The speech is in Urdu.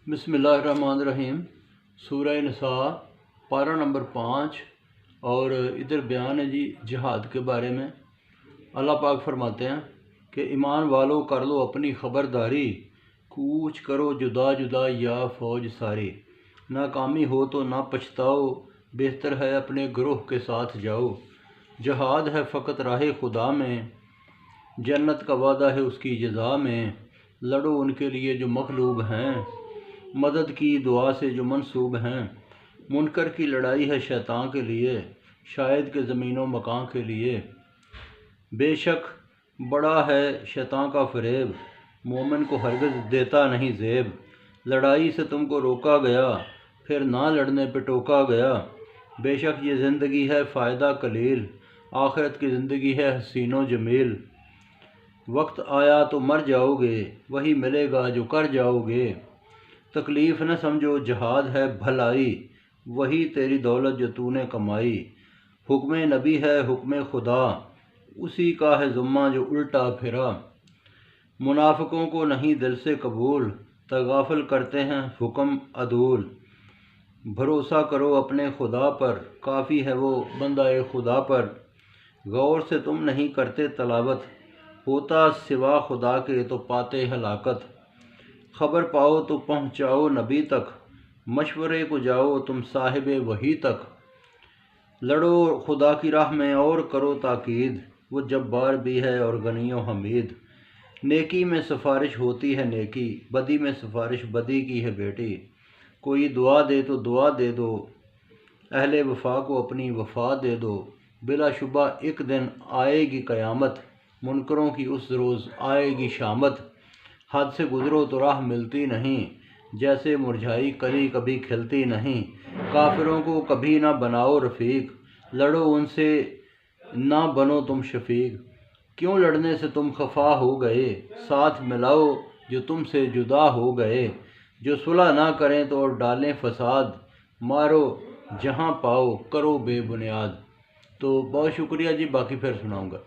بسم اللہ الرحمن الرحیم۔ سورہ نساء پارہ نمبر 5 اور ادھر بیان ہے جہاد کے بارے میں۔ اللہ پاک فرماتے ہیں کہ ایمان والو کر لو اپنی خبرداری، کوچ کرو جدا جدا یا فوج ساری، ناکامی ہو تو نہ پچھتاؤ، بہتر ہے اپنے گروہ کے ساتھ جاؤ۔ جہاد ہے فقط راہ خدا میں، جنت کا وعدہ ہے اس کی جزا میں، لڑو ان کے لیے جو مغلوب ہیں، مدد کی دعا سے جو منسوب ہیں۔ منکر کی لڑائی ہے شیطان کے لیے، شاید کہ زمین و مکان کے لیے۔ بے شک بڑا ہے شیطان کا فریب، مومن کو ہرگز دیتا نہیں زیب۔ لڑائی سے تم کو روکا گیا، پھر نہ لڑنے پہ ٹوکا گیا۔ بے شک یہ زندگی ہے فائدہ قلیل، آخرت کی زندگی ہے حسین و جمیل۔ وقت آیا تو مر جاؤ گے، وہی ملے گا جو کر جاؤ گے۔ تکلیف نہ سمجھو جہاد ہے بھلائی، وہی تیری دولت جو تو نے کمائی۔ حکم نبی ہے حکم خدا، اسی کا ہے ذمہ جو الٹا پھرا۔ منافقوں کو نہیں دل سے قبول، تغافل کرتے ہیں حکم عدول۔ بھروسہ کرو اپنے خدا پر، کافی ہے وہ بندہ خدا پر۔ غور سے تم نہیں کرتے تلاوت، ہوتا سوا خدا کے تو پاتے ہلاکت۔ خبر پاؤ تو پہنچاؤ نبی تک، مشورے کو جاؤ تم صاحب وحی تک۔ لڑو خدا کی راہ میں اور کرو تاکید، وہ جبار بھی ہے اور غنی و حمید۔ نیکی میں سفارش ہوتی ہے نیکی، بدی میں سفارش بدی کی ہے بیٹی۔ کوئی دعا دے تو دعا دے دو، اہل وفا کو اپنی وفا دے دو۔ بلا شبہ ایک دن آئے گی قیامت، منکروں کی اس روز آئے گی شامت۔ حد سے گزرو تو راہ ملتی نہیں، جیسے مرجھائی کلی کبھی کھلتی نہیں۔ کافروں کو کبھی نہ بناؤ رفیق، لڑو ان سے نہ بنو تم شفیق۔ کیوں لڑنے سے تم خفا ہو گئے، ساتھ ملاؤ جو تم سے جدا ہو گئے۔ جو صلح نہ کریں تو اور ڈالیں فساد، مارو جہاں پاؤ کرو بے بنیاد۔ تو بہت شکریہ باقی پھر سناؤں گا۔